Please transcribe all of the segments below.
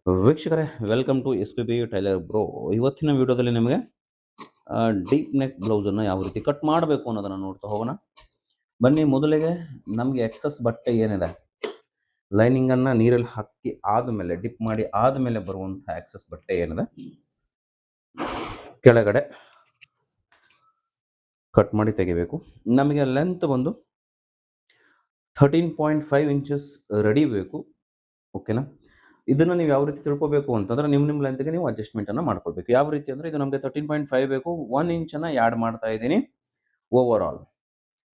ವೀಕ್ಷಕರೇ, welcome to S P B tailor bro. ಇವತ್ತಿನ ವಿಡಿಯೋದಲ್ಲಿ ನಿಮಗೆ ಡೀಪ್ ನೆಕ್ ಬ್ಲೌಸನ್ನು ಯಾವ ರೀತಿ ಕಟ್ ಮಾಡಬೇಕು ಅನ್ನೋದನ್ನು ನೋಡ್ತಾ ಹೋಗೋಣ. ಬನ್ನಿ, ಮೊದಲಿಗೆ ನಮಗೆ ಎಕ್ಸಸ್ ಬಟ್ಟೆ ಏನಿದೆ, ಲೈನಿಂಗನ್ನು ನೀರಲ್ಲಿ ಹಾಕಿ ಆದಮೇಲೆ ಡಿಪ್ ಮಾಡಿ ಆದಮೇಲೆ ಬರುವಂಥ ಎಕ್ಸಸ್ ಬಟ್ಟೆ ಏನಿದೆ ಕೆಳಗಡೆ ಕಟ್ ಮಾಡಿ ತೆಗಿಬೇಕು. ನಮಗೆ ಲೆಂತ್ ಬಂದು 13.5 ಇಂಚಸ್ ರೆಡಿ ಬೇಕು. ಓಕೆನಾ? ಇದನ್ನು ನೀವು ಯಾವ ರೀತಿ ತಿಳ್ಕೊಬೇಕು ಅಂತಂದ್ರೆ ನಿಮ್ಮ ಲೆಂತ್ಗೆ ನೀವು ಅಡ್ಜಸ್ಟ್ಮೆಂಟನ್ನು ಮಾಡ್ಕೊಳ್ಬೇಕು. ಯಾವ ರೀತಿ ಅಂದರೆ, ಇದು ನಮಗೆ 13.5 ಬೇಕು, 1 ಇಂಚನ್ನು ಆ್ಯಡ್ ಮಾಡ್ತಾ ಇದ್ದೀನಿ. ಓವರ್ ಆಲ್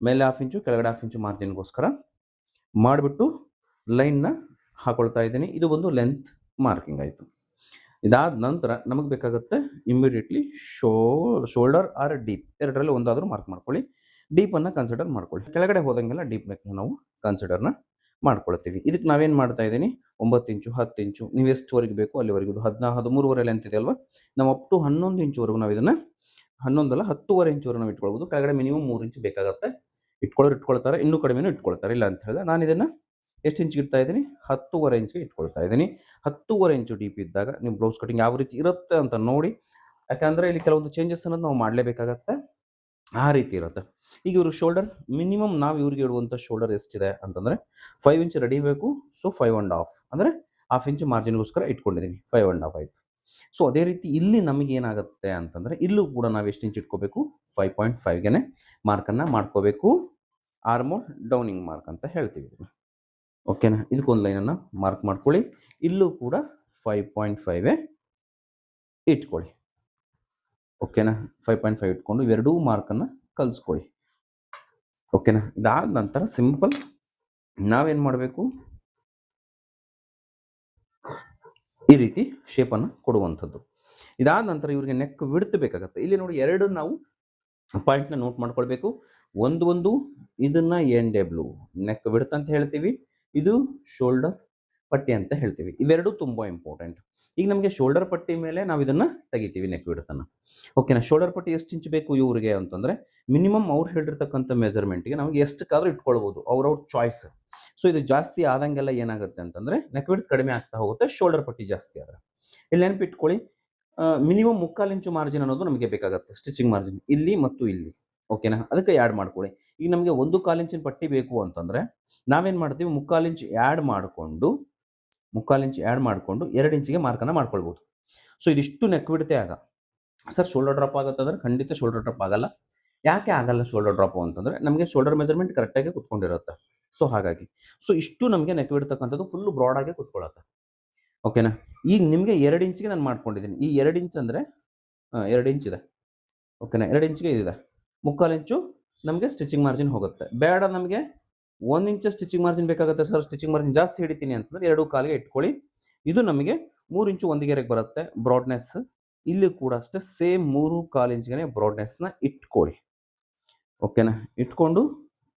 ಮೇಲೆ 1/2 ಇಂಚು, ಕೆಳಗಡೆ 1/2 ಇಂಚು ಮಾರ್ಜಿನ್ಗೋಸ್ಕರ ಮಾಡಿಬಿಟ್ಟು ಲೈನ್ನ ಹಾಕೊಳ್ತಾ ಇದ್ದೀನಿ. ಇದು ಒಂದು ಲೆಂತ್ ಮಾರ್ಕಿಂಗ್ ಆಯಿತು. ಇದಾದ ನಂತರ ನಮಗೆ ಬೇಕಾಗುತ್ತೆ ಇಮಿಡಿಯೇಟ್ಲಿ ಶೋಲ್ಡರ್ ಆರ್ ಡೀಪ್, ಎರಡರಲ್ಲಿ ಒಂದಾದರೂ ಮಾರ್ಕ್ ಮಾಡ್ಕೊಳ್ಳಿ. ಡೀಪನ್ನು ಕನ್ಸಿಡರ್ ಮಾಡ್ಕೊಳ್ಳಿ. ಕೆಳಗಡೆ ಹೋದಂಗೆಲ್ಲ ಡೀಪ್ ನೆಕ್ನ ನಾವು ಕನ್ಸಿಡರ್ನ ಮಾಡ್ಕೊಳ್ತೀವಿ. ಇದಕ್ಕೆ ನಾವೇನು ಮಾಡ್ತಾ ಇದ್ದೀನಿ, 9 ಇಂಚು, 10 ಇಂಚು, ನೀವು ಎಷ್ಟುವರೆಗೆ ಬೇಕು ಅಲ್ಲಿವರೆಗೂ. ಇದು 13.5 ಲೆಂತ್ ಇದೆ ಅಲ್ವಾ, ನಾವು ಅಪ್ ಟು 11 ಇಂಚುವರೆಗೂ ನಾವು ಇದನ್ನು 11 ಅಲ್ಲ 10.5 ಇಂಚುವರೆಗೂ ನಾವು ಇಟ್ಕೊಳ್ಬೋದು. ಕೆಳಗಡೆ ಮಿನಿಮಮ್ 3 ಇಂಚು ಬೇಕಾಗುತ್ತೆ. ಇಟ್ಕೊಳ್ತಾರೆ, ಇನ್ನೂ ಕಡಿಮೆನೂ ಇಟ್ಕೊಳ್ತಾರೆ, ಇಲ್ಲ ಅಂತ ಹೇಳಿದೆ. ನಾನು ಇದನ್ನು ಎಷ್ಟು ಇಂಚಿಗೆ ಇಡ್ತಾ ಇದ್ದೀನಿ, 10.5 ಇಂಚಿಗೆ ಇಟ್ಕೊಳ್ತಾ ಇದ್ದೀನಿ. 10.5 ಇಂಚು ಡೀಪ್ ಇದ್ದಾಗ ನಿಮ್ಮ ಬ್ಲೌಸ್ ಕಟಿಂಗ್ ಯಾವ ರೀತಿ ಇರುತ್ತೆ ಅಂತ ನೋಡಿ, ಯಾಕಂದರೆ ಇಲ್ಲಿ ಕೆಲವೊಂದು ಚೇಂಜಸ್ ಅನ್ನೋದು ನಾವು ಮಾಡಲೇಬೇಕಾಗತ್ತೆ. ಆ ರೀತಿ ಇರುತ್ತೆ. ಈಗ ಇವರು ಶೋಲ್ಡರ್ ಮಿನಿಮಮ್ ನಾವು ಇವ್ರಿಗೆ ಇಡುವಂಥ ಶೋಲ್ಡರ್ ಎಷ್ಟಿದೆ ಅಂತಂದರೆ 5 ಇಂಚ್ ರೆಡಿ ಬೇಕು. ಸೊ 5.5 ಅಂದರೆ 1/2 ಇಂಚು ಮಾರ್ಜಿನ್ಗೋಸ್ಕರ ಇಟ್ಕೊಂಡಿದ್ದೀನಿ. 5.5 ಆಯಿತು. ಸೊ ಅದೇ ರೀತಿ ಇಲ್ಲಿ ನಮಗೆ ಏನಾಗುತ್ತೆ ಅಂತಂದರೆ, ಇಲ್ಲೂ ಕೂಡ ನಾವು ಎಷ್ಟು ಇಂಚ್ ಇಟ್ಕೋಬೇಕು, 5.5ಗೆ ಮಾರ್ಕನ್ನು ಮಾಡ್ಕೋಬೇಕು. ಆರ್ಮೋಲ್ ಡೌನಿಂಗ್ ಮಾರ್ಕ್ ಅಂತ ಹೇಳ್ತೀವಿ ಇದನ್ನು. ಓಕೆನಾ? ಇದಕ್ಕೊಂದು ಲೈನನ್ನು ಮಾರ್ಕ್ ಮಾಡ್ಕೊಳ್ಳಿ. ಇಲ್ಲೂ ಕೂಡ 5.5 ಇಟ್ಕೊಳ್ಳಿ. ಓಕೆನಾ? 5.5 ಇಟ್ಕೊಂಡು ಇವೆರಡೂ ಮಾರ್ಕನ್ನು ಕಲಿಸ್ಕೊಳ್ಳಿ. ಓಕೆನಾ? ಇದಾದ ನಂತರ ಸಿಂಪಲ್ ನಾವೇನು ಮಾಡಬೇಕು, ಈ ರೀತಿ ಶೇಪನ್ನು ಕೊಡುವಂಥದ್ದು. ಇದಾದ ನಂತರ ಇವರಿಗೆ ನೆಕ್ ವಿಡ್ತ್ ಬೇಕಾಗುತ್ತೆ. ಇಲ್ಲಿ ನೋಡಿ, ಎರಡು ನಾವು ಪಾಯಿಂಟ್ನ ನೋಟ್ ಮಾಡ್ಕೊಳ್ಬೇಕು. ಒಂದು ಇದನ್ನು NW ನೆಕ್ ವಿಡ್ತ್ ಅಂತ ಹೇಳ್ತೀವಿ, ಇದು ಶೋಲ್ಡರ್ ಪಟ್ಟಿ ಅಂತ ಹೇಳ್ತೀವಿ. ಇವೆರಡು ತುಂಬ ಇಂಪಾರ್ಟೆಂಟ್. ಈಗ ನಮಗೆ ಶೋಲ್ಡರ್ ಪಟ್ಟಿ ಮೇಲೆ ನಾವು ಇದನ್ನು ತೆಗಿತೀವಿ, ನೆಕ್ ವಿಡ್ತನ್ನು. ಓಕೆನಾ? ಶೋಲ್ಡರ್ ಪಟ್ಟಿ ಎಷ್ಟು ಇಂಚ್ ಬೇಕು ಇವರಿಗೆ ಅಂತಂದರೆ, ಮಿನಿಮಮ್ ಅವ್ರು ಹೇಳಿರ್ತಕ್ಕಂಥ ಮೆಜರ್ಮೆಂಟ್ಗೆ ನಮಗೆ ಎಷ್ಟಕ್ಕಾದ್ರೂ ಇಟ್ಕೊಳ್ಬೋದು, ಅವ್ರವ್ರ ಚಾಯ್ಸ್. ಸೊ ಇದು ಜಾಸ್ತಿ ಆದಂಗೆಲ್ಲ ಏನಾಗುತ್ತೆ ಅಂತಂದರೆ, ನೆಕ್ ವಿಡ್ತ್ ಕಡಿಮೆ ಆಗ್ತಾ ಹೋಗುತ್ತೆ, ಶೋಲ್ಡರ್ ಪಟ್ಟಿ ಜಾಸ್ತಿ ಆದರೆ. ಇಲ್ಲಿ ನೆನಪಿಟ್ಕೊಳ್ಳಿ, ಮಿನಿಮಮ್ 3/4 ಇಂಚು ಮಾರ್ಜಿನ್ ಅನ್ನೋದು ನಮಗೆ ಬೇಕಾಗುತ್ತೆ, ಸ್ಟಿಚಿಂಗ್ ಮಾರ್ಜಿನ್ ಇಲ್ಲಿ ಮತ್ತು ಇಲ್ಲಿ. ಓಕೆನಾ? ಅದಕ್ಕೆ ಆ್ಯಡ್ ಮಾಡ್ಕೊಳ್ಳಿ. ಈಗ ನಮಗೆ 1/4 ಇಂಚಿನ ಪಟ್ಟಿ ಬೇಕು ಅಂತಂದರೆ ನಾವೇನು ಮಾಡ್ತೀವಿ, 3/4 ಇಂಚ್ ಆ್ಯಡ್ ಮಾಡಿಕೊಂಡು 2 ಇಂಚಿಗೆ ಮಾರ್ಕನ್ನು ಮಾಡ್ಕೊಳ್ಬೋದು. ಸೊ ಇದಿಷ್ಟು ನೆಕ್ ವಿಡ್ತೇ ಆಗ. ಸರ್ ಶೋಲ್ಡರ್ ಡ್ರಾಪ್ ಆಗುತ್ತೆ ಅಂದರೆ, ಖಂಡಿತ ಶೋಲ್ಡರ್ ಡ್ರಾಪ್ ಆಗಲ್ಲ. ಯಾಕೆ ಆಗಲ್ಲ ಶೋಲ್ಡರ್ ಡ್ರಾಪು ಅಂತಂದರೆ, ನಮಗೆ ಶೋಲ್ಡರ್ ಮೆಜರ್ಮೆಂಟ್ ಕರೆಕ್ಟಾಗಿ ಕುತ್ಕೊಂಡಿರುತ್ತೆ. ಸೊ ಹಾಗಾಗಿ ಇಷ್ಟು ನಮಗೆ ನೆಕ್ ವಿಡ್ತಕ್ಕಂಥದ್ದು ಫುಲ್ಲು ಬ್ರಾಡಾಗಿ ಕುತ್ಕೊಳ್ಳುತ್ತೆ. ಓಕೆನಾ? ಈಗ ನಿಮಗೆ 2 ಇಂಚಿಗೆ ನಾನು ಮಾಡ್ಕೊಂಡಿದ್ದೀನಿ. ಈ 2 ಇಂಚ್ ಅಂದರೆ 2 ಇಂಚ್ ಇದೆ. ಓಕೆನಾ? 2 ಇಂಚಿಗೆ ಇದಿದೆ. 3/4 ಇಂಚು ನಮಗೆ ಸ್ಟಿಚಿಂಗ್ ಮಾರ್ಜಿನ್ ಹೋಗುತ್ತೆ. ಬೇಡ, ನಮಗೆ 1 ಇಂಚ್ ಸ್ಟಿಚಿಂಗ್ ಮಾರ್ಜಿನ್ ಬೇಕಾಗುತ್ತೆ ಸರ್, ಸ್ಟಿಚಿಂಗ್ ಮಾರ್ಜಿನ್ ಜಾಸ್ತಿ ಹಿಡಿತೀನಿ ಅಂತಂದರೆ 2/4ಗೆ ಇಟ್ಕೊಳ್ಳಿ. ಇದು ನಮಗೆ 3 ಇಂಚು 1 ಗೆರೆಗೆ ಬರುತ್ತೆ ಬ್ರಾಡ್ನೆಸ್. ಇಲ್ಲಿ ಕೂಡ ಅಷ್ಟೇ ಸೇಮ್ 3/4 ಇಂಚ್ಗೆ ಬ್ರಾಡ್ನೆಸ್ನ ಇಟ್ಕೊಳ್ಳಿ. ಓಕೆನಾ? ಇಟ್ಕೊಂಡು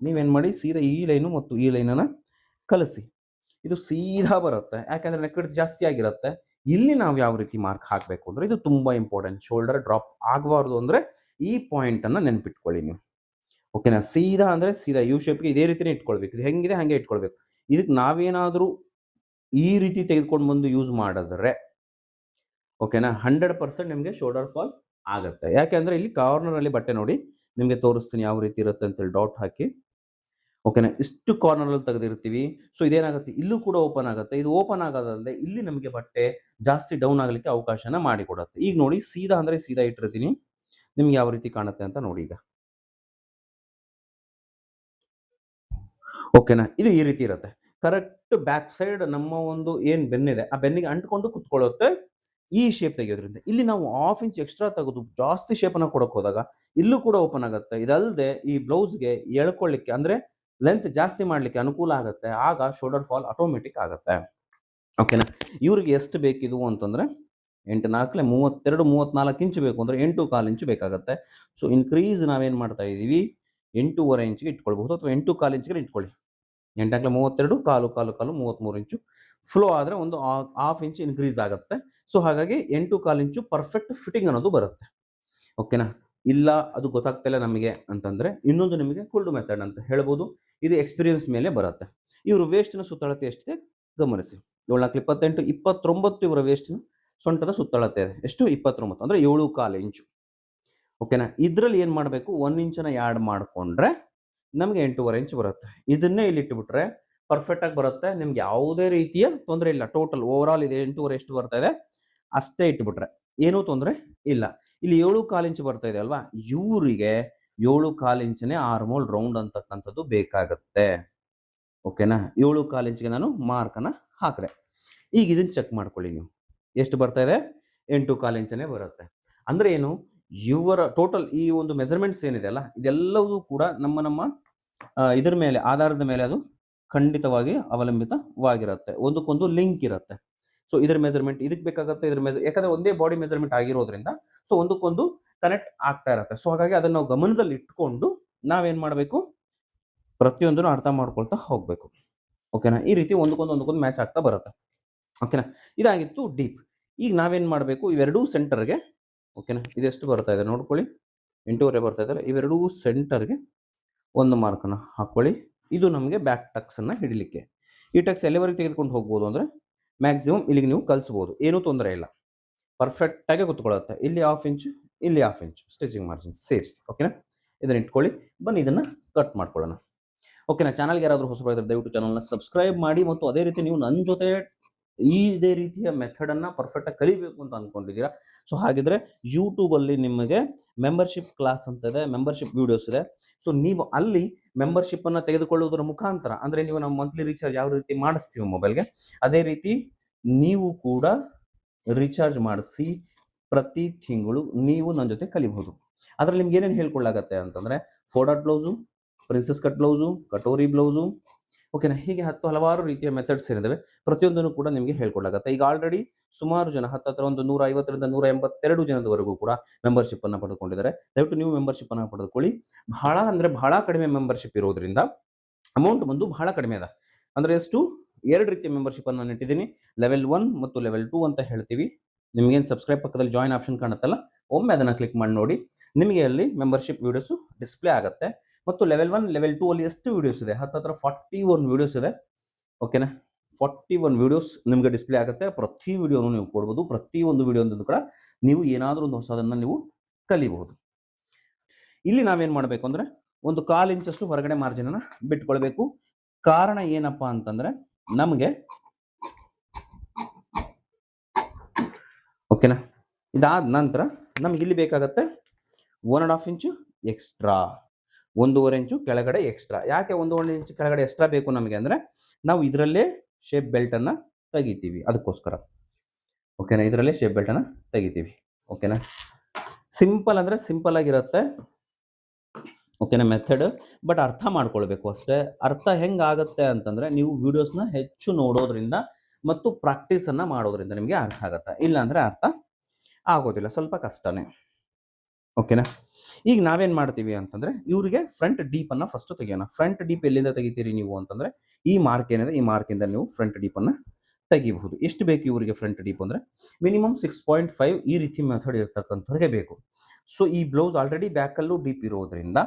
ನೀವೇನು ಮಾಡಿ, ಸೀದಾ ಈ ಲೈನು ಮತ್ತು ಈ ಲೈನನ್ನು ಕಲಿಸಿ. ಇದು ಸೀದಾ ಬರುತ್ತೆ, ಯಾಕೆಂದರೆ ನೆಕ್ ವಿಡ್ತ್ ಜಾಸ್ತಿ ಆಗಿರುತ್ತೆ. ಇಲ್ಲಿ ನಾವು ಯಾವ ರೀತಿ ಮಾರ್ಕ್ ಹಾಕಬೇಕು ಅಂದರೆ, ಇದು ತುಂಬ ಇಂಪಾರ್ಟೆಂಟ್. ಶೋಲ್ಡರ್ ಡ್ರಾಪ್ ಆಗಬಾರ್ದು ಅಂದರೆ ಈ ಪಾಯಿಂಟನ್ನು ನೆನಪಿಟ್ಕೊಳ್ಳಿ ನೀವು. ಓಕೆನಾ? ಸೀದಾ ಅಂದರೆ ಸೀದಾ ಯು ಶೇಪ್ಗೆ ಇದೇ ರೀತಿಯೇ ಇಟ್ಕೊಳ್ಬೇಕು. ಇದು ಹೆಂಗಿದೆ ಹಾಗೆ ಇಟ್ಕೊಳ್ಬೇಕು. ಇದಕ್ಕೆ ನಾವೇನಾದರೂ ಈ ರೀತಿ ತೆಗೆದುಕೊಂಡು ಬಂದು ಯೂಸ್ ಮಾಡಿದ್ರೆ, ಓಕೆನಾ, 100% ನಿಮಗೆ ಶೋಲ್ಡರ್ ಫಾಲ್ ಆಗುತ್ತೆ. ಯಾಕೆಂದರೆ ಇಲ್ಲಿ ಕಾರ್ನರಲ್ಲಿ ಬಟ್ಟೆ ನೋಡಿ, ನಿಮಗೆ ತೋರಿಸ್ತೀನಿ ಯಾವ ರೀತಿ ಇರುತ್ತೆ ಅಂತೇಳಿ ಡಾಟ್ ಹಾಕಿ. ಓಕೆನಾ? ಇಷ್ಟು ಕಾರ್ನರಲ್ಲಿ ತೆಗೆದಿರ್ತೀವಿ. ಸೊ ಇದೇನಾಗುತ್ತೆ, ಇಲ್ಲೂ ಕೂಡ ಓಪನ್ ಆಗುತ್ತೆ. ಇದು ಓಪನ್ ಆಗೋದಲ್ಲದೆ ಇಲ್ಲಿ ನಮಗೆ ಬಟ್ಟೆ ಜಾಸ್ತಿ ಡೌನ್ ಆಗಲಿಕ್ಕೆ ಅವಕಾಶನ ಮಾಡಿಕೊಡುತ್ತೆ. ಈಗ ನೋಡಿ, ಸೀದಾ ಅಂದರೆ ಸೀದಾ ಇಟ್ಟಿರ್ತೀನಿ. ನಿಮ್ಗೆ ಯಾವ ರೀತಿ ಕಾಣುತ್ತೆ ಅಂತ ನೋಡಿ ಈಗ. ಓಕೆನಾ? ಇದು ಈ ರೀತಿ ಇರುತ್ತೆ. ಕರೆಕ್ಟ್ ಬ್ಯಾಕ್ ಸೈಡ್ ನಮ್ಮ ಒಂದು ಏನು ಬೆನ್ನಿದೆ, ಆ ಬೆನ್ನಿಗೆ ಅಂಟ್ಕೊಂಡು ಕುತ್ಕೊಳ್ಳುತ್ತೆ ಈ ಶೇಪ್ ತೆಗೆಯೋದ್ರಿಂದ. ಇಲ್ಲಿ ನಾವು 1/2 ಇಂಚ್ ಎಕ್ಸ್ಟ್ರಾ ತೆಗೆದು ಜಾಸ್ತಿ ಶೇಪನ್ನು ಕೊಡೋಕೆ ಹೋದಾಗ ಇಲ್ಲೂ ಕೂಡ ಓಪನ್ ಆಗುತ್ತೆ. ಇದಲ್ಲದೆ ಈ ಬ್ಲೌಸ್ಗೆ ಎಳ್ಕೊಳ್ಳಿಕ್ಕೆ ಅಂದರೆ ಲೆಂತ್ ಜಾಸ್ತಿ ಮಾಡಲಿಕ್ಕೆ ಅನುಕೂಲ ಆಗುತ್ತೆ. ಆಗ ಶೋಲ್ಡರ್ ಫಾಲ್ ಆಟೋಮೆಟಿಕ್ ಆಗುತ್ತೆ. ಓಕೆನಾ? ಇವ್ರಿಗೆ ಎಷ್ಟು ಬೇಕಿದು ಅಂತಂದರೆ, 8 4 32 34 ಇಂಚು ಬೇಕು ಅಂದರೆ 8.25 ಇಂಚು ಬೇಕಾಗುತ್ತೆ. ಸೊ ಇನ್ಕ್ರೀಸ್ ನಾವೇನು ಮಾಡ್ತಾ ಇದ್ದೀವಿ, 8.5 ಇಂಚಿಗೆ ಇಟ್ಕೊಳ್ಬಹುದು, ಅಥವಾ 8.25 ಇಂಚಿಗೆ ಇಟ್ಕೊಳ್ಳಿ. 8 32, ಕಾಲು 33 ಇಂಚು. ಫ್ಲೋ ಆದರೆ ಒಂದು 1/2 ಇಂಚ್ ಇನ್ಕ್ರೀಸ್ ಆಗುತ್ತೆ. ಸೊ ಹಾಗಾಗಿ 8.25 ಇಂಚು ಪರ್ಫೆಕ್ಟ್ ಫಿಟ್ಟಿಂಗ್ ಅನ್ನೋದು ಬರುತ್ತೆ. ಓಕೆನಾ? ಇಲ್ಲ ಅದು ಗೊತ್ತಾಗ್ತಿಲ್ಲ ನಮಗೆ ಅಂತಂದರೆ, ಇನ್ನೊಂದು ನಿಮಗೆ ಕುಲ್ಡು ಮೆಥಡ್ ಅಂತ ಹೇಳ್ಬೋದು. ಇದು ಎಕ್ಸ್ಪೀರಿಯನ್ಸ್ ಮೇಲೆ ಬರುತ್ತೆ. ಇವರು ವೇಸ್ಟ್ನ ಸುತ್ತಳತೆ ಎಷ್ಟಿದೆ ಗಮನಿಸಿ. 7 28 29 ಇವರ ವೇಸ್ಟ್ನ ಸೊಂಟದ ಸುತ್ತಳತೆ ಇದೆ. ಎಷ್ಟು? 29 ಅಂದರೆ 7.25 ಇಂಚು. ಓಕೆನಾ? ಇದರಲ್ಲಿ ಏನು ಮಾಡಬೇಕು, 1 ಇಂಚನ್ನ ಆ್ಯಡ್ ಮಾಡಿಕೊಂಡ್ರೆ ನಮಗೆ 8.5 ಇಂಚ್ ಬರುತ್ತೆ. ಇದನ್ನೇ ಇಲ್ಲಿ ಇಟ್ಟುಬಿಟ್ರೆ ಪರ್ಫೆಕ್ಟಾಗಿ ಬರುತ್ತೆ. ನಿಮ್ಗೆ ಯಾವುದೇ ರೀತಿಯ ತೊಂದರೆ ಇಲ್ಲ. ಟೋಟಲ್ ಓವರಾಲ್ ಇದೆ 8.5 ಎಷ್ಟು ಬರ್ತಾ ಇದೆ ಅಷ್ಟೇ ಇಟ್ಬಿಟ್ರೆ ಏನೂ ತೊಂದರೆ ಇಲ್ಲ. ಇಲ್ಲಿ 7.25 ಇಂಚ್ ಬರ್ತಾ ಇದೆ ಅಲ್ವಾ, ಇವರಿಗೆ 7.25 ಇಂಚನೇ ಆರ್ಮೋಲ್ ರೌಂಡ್ ಅಂತಕ್ಕಂಥದ್ದು ಬೇಕಾಗತ್ತೆ. ಓಕೆನಾ? 7.25 ಇಂಚ್ಗೆ ನಾನು ಮಾರ್ಕನ್ನು ಹಾಕಿದೆ. ಈಗ ಇದನ್ನು ಚೆಕ್ ಮಾಡ್ಕೊಳ್ಳಿ ನೀವು. ಎಷ್ಟು ಬರ್ತಾ ಇದೆ? 8.25 ಇಂಚನೇ ಬರುತ್ತೆ. ಅಂದರೆ ಏನು, ಇವರ ಟೋಟಲ್ ಈ ಒಂದು ಮೆಜರ್ಮೆಂಟ್ಸ್ ಏನಿದೆ ಅಲ್ಲ, ಇದೆಲ್ಲವೂ ಕೂಡ ನಮ್ಮ ಇದರ ಮೇಲೆ ಆಧಾರದ ಮೇಲೆ ಅದು ಖಂಡಿತವಾಗಿ ಅವಲಂಬಿತವಾಗಿರುತ್ತೆ. ಒಂದಕ್ಕೊಂದು ಲಿಂಕ್ ಇರುತ್ತೆ. ಸೊ ಇದರ ಮೆಜರ್ಮೆಂಟ್ ಇದಕ್ಕೆ ಬೇಕಾಗುತ್ತೆ, ಯಾಕಂದ್ರೆ ಒಂದೇ ಬಾಡಿ ಮೆಜರ್ಮೆಂಟ್ ಆಗಿರೋದ್ರಿಂದ ಸೊ ಒಂದಕ್ಕೊಂದು ಕನೆಕ್ಟ್ ಆಗ್ತಾ ಇರುತ್ತೆ. ಸೊ ಹಾಗಾಗಿ ಅದನ್ನು ನಾವು ಗಮನದಲ್ಲಿ ಇಟ್ಕೊಂಡು ನಾವೇನು ಮಾಡಬೇಕು, ಪ್ರತಿಯೊಂದನ್ನು ಅರ್ಥ ಮಾಡ್ಕೊಳ್ತಾ ಹೋಗಬೇಕು. ಓಕೆನಾ? ಈ ರೀತಿ ಒಂದಕ್ಕೊಂದು ಮ್ಯಾಚ್ ಆಗ್ತಾ ಬರುತ್ತೆ. ಓಕೆನಾ? ಇದಾಗಿತ್ತು ಡೀಪ್. ಈಗ ನಾವೇನು ಮಾಡಬೇಕು, ಇವೆರಡೂ ಸೆಂಟರ್ಗೆ, ಓಕೆನಾ, ಇದೆಷ್ಟು ಬರ್ತಾ ಇದೆ ನೋಡ್ಕೊಳ್ಳಿ, 8.5 ಬರ್ತಾ ಇದೆ. ಇವೆರಡೂ ಸೆಂಟರ್ಗೆ ಒಂದು ಮಾರ್ಕನ್ನು ಹಾಕ್ಕೊಳ್ಳಿ. ಇದು ನಮಗೆ ಬ್ಯಾಕ್ ಟಕ್ಸನ್ನು ಹಿಡಿಲಿಕ್ಕೆ. ಈ ಟಕ್ಸ್ ಎಲ್ಲಿವರೆಗೆ ತೆಗೆದುಕೊಂಡು ಹೋಗ್ಬೋದು ಅಂದರೆ ಮ್ಯಾಕ್ಸಿಮಮ್ ಇಲ್ಲಿಗೆ ನೀವು ಕಲಿಸ್ಬೋದು, ಏನೂ ತೊಂದರೆ ಇಲ್ಲ, ಪರ್ಫೆಕ್ಟಾಗಿ ಕೂತ್ಕೊಳ್ಳುತ್ತೆ. ಇಲ್ಲಿ 1/2 ಇಂಚು, ಇಲ್ಲಿ 1/2 ಇಂಚು ಸ್ಟಿಚಿಂಗ್ ಮಾರ್ಜಿನ್ ಸೇರಿಸಿ. ಓಕೆನಾ? ಇದನ್ನು ಇಟ್ಕೊಳ್ಳಿ. ಬನ್ನಿ ಇದನ್ನು ಕಟ್ ಮಾಡ್ಕೊಳ್ಳೋಣ. ಓಕೆನಾ? ಚಾನಲ್ಗೆ ಯಾರಾದರೂ ಹೊಸಬರಾಗಿದ್ದರೆ ದಯವಿಟ್ಟು ಚಾನಲ್ನ ಸಬ್ಸ್ಕ್ರೈಬ್ ಮಾಡಿ. ಮತ್ತು ಅದೇ ರೀತಿ ನೀವು ನನ್ನ ಜೊತೆ ಇದೇ ರೀತಿಯ ಮೆಥಡನ್ನು ಪರ್ಫೆಕ್ಟಾಗಿ ಕಲಿಬೇಕು ಅಂತ ಅಂದ್ಕೊಂಡಿದ್ದೀರಾ, ಸೊ ಹಾಗಿದ್ರೆ ಯೂಟ್ಯೂಬಲ್ಲಿ ನಿಮಗೆ ಮೆಂಬರ್ಶಿಪ್ ಕ್ಲಾಸ್ ಅಂತ ಇದೆ, ಮೆಂಬರ್ಶಿಪ್ ವಿಡಿಯೋಸ್ ಇದೆ. ಸೊ ನೀವು ಅಲ್ಲಿ ಮೆಂಬರ್ಶಿಪ್ಪನ್ನು ತೆಗೆದುಕೊಳ್ಳುವುದರ ಮುಖಾಂತರ, ಅಂದರೆ ನೀವು ನಮ್ಮ ಮಂತ್ಲಿ ರೀಚಾರ್ಜ್ ಯಾವ ರೀತಿ ಮಾಡಿಸ್ತೀವಿ ಮೊಬೈಲ್ಗೆ, ಅದೇ ರೀತಿ ನೀವು ಕೂಡ ರೀಚಾರ್ಜ್ ಮಾಡಿಸಿ ಪ್ರತಿ ತಿಂಗಳು ನೀವು ನನ್ನ ಜೊತೆ ಕಲಿಬಹುದು. ಅದರಲ್ಲಿ ನಿಮ್ಗೆ ಏನೇನು ಹೇಳ್ಕೊಳ್ಳಾಗತ್ತೆ ಅಂತಂದರೆ, ಫೋಡಾಟ್ blouse, princess cut blouse, katori blouse, ಓಕೆನಾ, ಹೀಗೆ ಹಲವಾರು ರೀತಿಯ ಮೆಥಡ್ಸ್ ಏನಿದಾವೆ, ಪ್ರತಿಯೊಂದನ್ನು ಕೂಡ ನಿಮಗೆ ಹೇಳ್ಕೊಡಾಗತ್ತೆ. ಈಗ ಆಲ್ರೆಡಿ ಸುಮಾರು ಜನ ಹತ್ತಿರ ಒಂದು 150ರಿಂದ 182 ಜನದವರೆಗೂ ಕೂಡ ಮೆಂಬರ್ಶಿಪ್ ಅನ್ನು ಪಡೆದುಕೊಂಡಿದ್ದಾರೆ. ದಯವಿಟ್ಟು ನೀವು ಮೆಂಬರ್ಶಿಪ್ ಅನ್ನು ಪಡೆದುಕೊಳ್ಳಿ. ಬಹಳ ಕಡಿಮೆ ಮೆಂಬರ್ಶಿಪ್ ಇರೋದ್ರಿಂದ ಅಮೌಂಟ್ ಬಂದು ಬಹಳ ಕಡಿಮೆ ಇದೆ. ಅಂದರೆ ಎಷ್ಟು, 2 ರೀತಿಯ ಮೆಂಬರ್ಶಿಪ್ ಅನ್ನು ನಾನು ಇಟ್ಟಿದ್ದೀನಿ. ಲೆವೆಲ್ 1 ಮತ್ತು ಲೆವೆಲ್ 2 ಅಂತ ಹೇಳ್ತೀವಿ. ನಿಮಗೇನು ಸಬ್ಸ್ಕ್ರೈಬ್ ಪಕ್ಕದಲ್ಲಿ ಜಾಯಿನ್ ಆಪ್ಷನ್ ಕಾಣುತ್ತಲ್ಲ, ಒಮ್ಮೆ ಅದನ್ನು ಕ್ಲಿಕ್ ಮಾಡಿ ನೋಡಿ, ನಿಮಗೆ ಅಲ್ಲಿ ಮೆಂಬರ್ಶಿಪ್ ವಿಡಿಯೋಸು ಡಿಸ್ಪ್ಲೇ ಆಗುತ್ತೆ. ಮತ್ತು ಲೆವೆಲ್ 1 ಲೆವೆಲ್ 2 ಅಲ್ಲಿ ಎಷ್ಟು ವಿಡಿಯೋಸ್ ಇದೆ, ಹತ್ತಿರ 41 ವಿಡಿಯೋಸ್ ಇದೆ. ಓಕೆನಾ? 41 ವಿಡಿಯೋಸ್ ನಿಮಗೆ ಡಿಸ್ಪ್ಲೇ ಆಗುತ್ತೆ. ಪ್ರತಿ ವಿಡಿಯೋನು ನೀವು ಕೊಡ್ಬೋದು. ಪ್ರತಿಯೊಂದು ವಿಡಿಯೋದಿಂದ ಕೂಡ ನೀವು ಏನಾದರೂ ಒಂದು ಹೊಸದನ್ನು ನೀವು ಕಲಿಬಹುದು. ಇಲ್ಲಿ ನಾವೇನು ಮಾಡಬೇಕು ಅಂದರೆ, ಒಂದು 1/4 ಇಂಚಷ್ಟು ಹೊರಗಡೆ ಮಾರ್ಜಿನನ್ನು ಬಿಟ್ಕೊಳ್ಬೇಕು. ಕಾರಣ ಏನಪ್ಪ ಅಂತಂದರೆ, ನಮಗೆ ಓಕೆನಾ, ಇದಾದ ನಂತರ ನಮ್ಗೆ ಇಲ್ಲಿ ಬೇಕಾಗತ್ತೆ 1.5 ಇಂಚು ಎಕ್ಸ್ಟ್ರಾ, 1.5 ಇಂಚು ಕೆಳಗಡೆ ಎಕ್ಸ್ಟ್ರಾ. ಯಾಕೆ 1.5 ಇಂಚು ಕೆಳಗಡೆ ಎಕ್ಸ್ಟ್ರಾ ಬೇಕು ನಮಗೆ ಅಂದರೆ, ನಾವು ಇದರಲ್ಲೇ ಶೇಪ್ ಬೆಲ್ಟನ್ನು ತೆಗಿತೀವಿ, ಅದಕ್ಕೋಸ್ಕರ. ಓಕೆನಾ? ಇದರಲ್ಲೇ ಶೇಪ್ ಬೆಲ್ಟನ್ನು ತೆಗಿತೀವಿ. ಓಕೆನಾ? ಸಿಂಪಲ್ ಅಂದರೆ ಸಿಂಪಲ್ ಆಗಿರುತ್ತೆ. ಓಕೆನಾ ಮೆಥಡ್, ಬಟ್ ಅರ್ಥ ಮಾಡ್ಕೊಳ್ಬೇಕು ಅಷ್ಟೇ. ಅರ್ಥ ಹೆಂಗಾಗುತ್ತೆ ಅಂತಂದರೆ, ನೀವು ವಿಡಿಯೋಸ್ನ ಹೆಚ್ಚು ನೋಡೋದ್ರಿಂದ ಮತ್ತು ಪ್ರಾಕ್ಟೀಸನ್ನು ಮಾಡೋದ್ರಿಂದ ನಿಮಗೆ ಅರ್ಥ ಆಗುತ್ತೆ. ಇಲ್ಲಾಂದರೆ ಅರ್ಥ ಆಗೋದಿಲ್ಲ, ಸ್ವಲ್ಪ ಕಷ್ಟನೇ. ಓಕೆನಾ? ಈಗ ನಾವೇನು ಮಾಡ್ತೀವಿ ಅಂತಂದರೆ, ಇವರಿಗೆ ಫ್ರಂಟ್ ಡೀಪನ್ನು ಫಸ್ಟು ತೆಗಿಯೋಣ. ಫ್ರಂಟ್ ಡೀಪ್ ಎಲ್ಲಿಂದ ತೆಗಿತೀರಿ ನೀವು ಅಂತಂದರೆ, ಈ ಮಾರ್ಕ್ ಏನಿದೆ, ಈ ಮಾರ್ಕಿಂದ ನೀವು ಫ್ರಂಟ್ ಡೀಪನ್ನು ತೆಗಿಬಹುದು. ಎಷ್ಟು ಬೇಕು ಇವರಿಗೆ ಫ್ರಂಟ್ ಡೀಪ್ ಅಂದರೆ, ಮಿನಿಮಮ್ 6.5 ಈ ರೀತಿ ಮೆಥಡ್ ಇರ್ತಕ್ಕಂಥವ್ರಿಗೆ ಬೇಕು. ಸೊ ಈ ಬ್ಲೌಸ್ ಆಲ್ರೆಡಿ ಬ್ಯಾಕಲ್ಲೂ ಡೀಪ್ ಇರೋದ್ರಿಂದ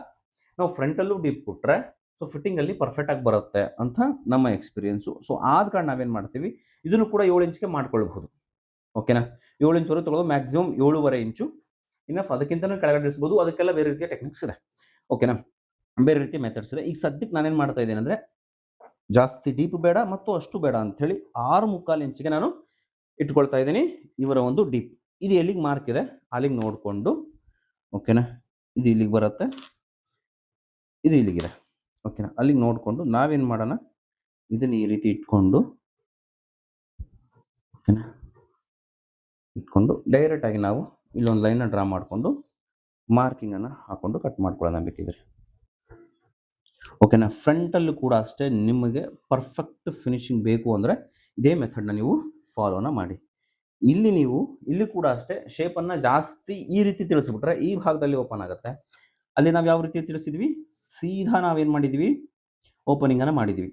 ನಾವು ಫ್ರಂಟಲ್ಲೂ ಡೀಪ್ ಕೊಟ್ಟರೆ ಸೊ ಫಿಟ್ಟಿಂಗಲ್ಲಿ ಪರ್ಫೆಕ್ಟಾಗಿ ಬರುತ್ತೆ ಅಂತ ನಮ್ಮ ಎಕ್ಸ್ಪೀರಿಯೆನ್ಸು. ಸೊ ಆದ ಕಾರಣ ನಾವೇನು ಮಾಡ್ತೀವಿ, ಇದನ್ನು ಕೂಡ 7 ಇಂಚ್ಗೆ ಮಾಡ್ಕೊಳ್ಬಹುದು. ಓಕೆನಾ? 7 ಇಂಚ್ವರೆಗೂ ತೊಗೊಳ್ಳೋದು, ಮ್ಯಾಕ್ಸಿಮಮ್ 7.5 ಇಂಚು ಇನ್ನಫ್, ಅದಕ್ಕಿಂತಲೂ ಕೆಳಗಡೆ ಇಳಿಸ್ಬೋದು. ಅದಕ್ಕೆಲ್ಲ ಬೇರೆ ರೀತಿಯ ಟೆಕ್ನಿಕ್ಸ್ ಇದೆ. ಓಕೆನಾ? ಬೇರೆ ರೀತಿಯ ಮೆಥಡ್ಸ್ ಇದೆ. ಈಗ ಸದ್ಯಕ್ಕೆ ನಾನೇನು ಮಾಡ್ತಾ ಇದ್ದೇನೆ ಅಂದರೆ, ಜಾಸ್ತಿ ಡೀಪ್ ಬೇಡ ಮತ್ತು ಅಷ್ಟು ಬೇಡ ಅಂಥೇಳಿ 6.25 ಇಂಚಿಗೆ ನಾನು ಇಟ್ಕೊಳ್ತಾ ಇದ್ದೀನಿ ಇವರ ಒಂದು ಡೀಪ್. ಇದು ಎಲ್ಲಿಗೆ ಮಾರ್ಕ್ ಇದೆ ಅಲ್ಲಿಗೆ ನೋಡಿಕೊಂಡು, ಓಕೆನಾ, ಇದು ಇಲ್ಲಿಗೆ ಬರುತ್ತೆ, ಇದು ಇಲ್ಲಿಗಿದೆ. ಓಕೆನಾ? ಅಲ್ಲಿಗೆ ನೋಡಿಕೊಂಡು ನಾವೇನು ಮಾಡೋಣ, ಇದನ್ನು ಈ ರೀತಿ ಇಟ್ಕೊಂಡು, ಓಕೆನಾ, ಇಟ್ಕೊಂಡು ಡೈರೆಕ್ಟಾಗಿ ನಾವು ಇಲ್ಲೊಂದು ಲೈನ್ನ ಡ್ರಾ ಮಾಡಿಕೊಂಡು ಮಾರ್ಕಿಂಗನ್ನು ಹಾಕ್ಕೊಂಡು ಕಟ್ ಮಾಡ್ಕೊಳ್ಳೋಣ ಬೇಕಿದ್ರೆ. ಓಕೆನಾ? ಫ್ರಂಟಲ್ಲೂ ಕೂಡ ಅಷ್ಟೇ, ನಿಮಗೆ ಪರ್ಫೆಕ್ಟ್ ಫಿನಿಶಿಂಗ್ ಬೇಕು ಅಂದರೆ ಇದೇ ಮೆಥಡ್ನ ನೀವು ಫಾಲೋನ ಮಾಡಿ. ಇಲ್ಲಿ ಕೂಡ ಅಷ್ಟೇ, ಶೇಪನ್ನು ಜಾಸ್ತಿ ಈ ರೀತಿ ತಿಳಿಸ್ಬಿಟ್ರೆ ಈ ಭಾಗದಲ್ಲಿ ಓಪನ್ ಆಗುತ್ತೆ. ಅಲ್ಲಿ ನಾವು ಯಾವ ರೀತಿ ತಿಳಿಸಿದ್ವಿ, ಸೀದಾ ನಾವೇನು ಮಾಡಿದ್ವಿ, ಓಪನಿಂಗನ್ನು ಮಾಡಿದ್ವಿ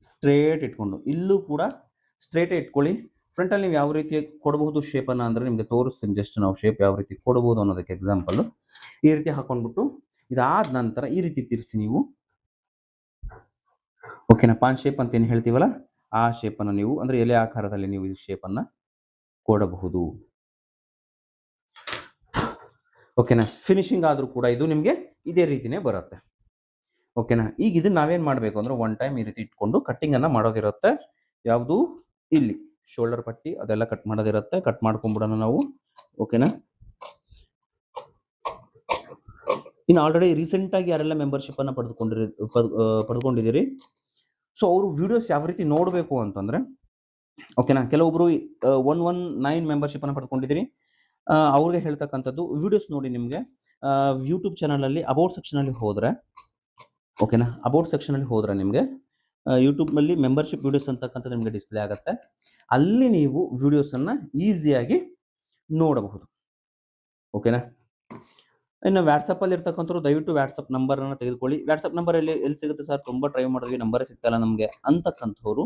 ಸ್ಟ್ರೇಟ್ ಇಟ್ಕೊಂಡು. ಇಲ್ಲೂ ಕೂಡ ಸ್ಟ್ರೇಟೇ ಇಟ್ಕೊಳ್ಳಿ. ಫ್ರಂಟಲ್ಲಿ ನೀವು ಯಾವ ರೀತಿ ಕೊಡಬಹುದು ಶೇಪನ್ನು ಅಂದರೆ ನಿಮಗೆ ತೋರಿಸ್ತೀನಿ, ಜಸ್ಟ್ ನಾವು ಶೇಪ್ ಯಾವ ರೀತಿ ಕೊಡ್ಬೋದು ಅನ್ನೋದಕ್ಕೆ ಎಕ್ಸಾಂಪಲ್ಲು. ಈ ರೀತಿ ಹಾಕೊಂಡ್ಬಿಟ್ಟು ಇದಾದ ನಂತರ ಈ ರೀತಿ ತಿರ್ಸಿ ನೀವು, ಓಕೆನಾ, ಪಾನ್ ಶೇಪ್ ಅಂತ ಏನು ಹೇಳ್ತೀವಲ್ಲ ಆ ಶೇಪನ್ನು ನೀವು ಅಂದರೆ ಎಲೆ ಆಕಾರದಲ್ಲಿ ನೀವು ಈ ಶೇಪನ್ನು ಕೊಡಬಹುದು. ಓಕೆನಾ. ಫಿನಿಶಿಂಗ್ ಆದರೂ ಕೂಡ ಇದು ನಿಮಗೆ ಇದೇ ರೀತಿನೇ ಬರುತ್ತೆ. ಓಕೆನಾ. ಈಗ ಇದನ್ನ ನಾವೇನು ಮಾಡಬೇಕು ಅಂದರೆ ಒನ್ ಟೈಮ್ ಈ ರೀತಿ ಇಟ್ಕೊಂಡು ಕಟ್ಟಿಂಗನ್ನು ಮಾಡೋದಿರುತ್ತೆ. ಯಾವುದು ಇಲ್ಲಿ ಶೋಲ್ಡರ್ ಪಟ್ಟಿ ಅದೆಲ್ಲ ಕಟ್ ಮಾಡೋದಿರುತ್ತೆ. ಕಟ್ ಮಾಡ್ಕೊಂಡ್ಬಿಡೋಣ ನಾವು. ಓಕೆನಾ. ಇನ್ನು ಆಲ್ರೆಡಿ ರೀಸೆಂಟಾಗಿ ಯಾರೆಲ್ಲ ಮೆಂಬರ್ಶಿಪ್ಪನ್ನು ಪಡೆದುಕೊಂಡಿದ್ದೀರಿ, ಸೊ ಅವರು ವಿಡಿಯೋಸ್ ಯಾವ ರೀತಿ ನೋಡಬೇಕು ಅಂತಂದರೆ, ಓಕೆನಾ, ಕೆಲವೊಬ್ಬರು 119 ಮೆಂಬರ್ಶಿಪ್ಪನ್ನು ಪಡ್ಕೊಂಡಿದ್ದೀರಿ. ಅವ್ರಿಗೆ ಹೇಳ್ತಕ್ಕಂಥದ್ದು ವಿಡಿಯೋಸ್ ನೋಡಿ. ನಿಮಗೆ ಯೂಟ್ಯೂಬ್ ಚಾನಲಲ್ಲಿ ಅಬೌಟ್ ಸೆಕ್ಷನಲ್ಲಿ ಹೋದರೆ, ಓಕೆನಾ, ಅಬೌಟ್ ಸೆಕ್ಷನಲ್ಲಿ ಹೋದರೆ ನಿಮಗೆ ಯೂಟ್ಯೂಬ್ನಲ್ಲಿ ಮೆಂಬರ್ಶಿಪ್ ವಿಡಿಯೋಸ್ ಅಂತಕ್ಕಂಥದ್ದು ನಿಮಗೆ ಡಿಸ್ಪ್ಲೇ ಆಗುತ್ತೆ. ಅಲ್ಲಿ ನೀವು ವಿಡಿಯೋಸನ್ನು ಈಸಿಯಾಗಿ ನೋಡಬಹುದು. ಓಕೆನಾ. ಇನ್ನು ವ್ಯಾಟ್ಸಪ್ಪಲ್ಲಿ ಇರ್ತಕ್ಕಂಥವ್ರು ದಯವಿಟ್ಟು ವ್ಯಾಟ್ಸಪ್ ನಂಬರನ್ನು ತೆಗೆದುಕೊಳ್ಳಿ. ವ್ಯಾಟ್ಸಪ್ ನಂಬರ್ ಎಲ್ಲಿ ಸಿಗುತ್ತೆ ಸರ್, ತುಂಬ ಟ್ರೈ ಮಾಡಿದ್ವಿ, ನಂಬರೇ ಸಿಗ್ತಾಯಿಲ್ಲ ನಮಗೆ ಅಂತಕ್ಕಂಥವ್ರು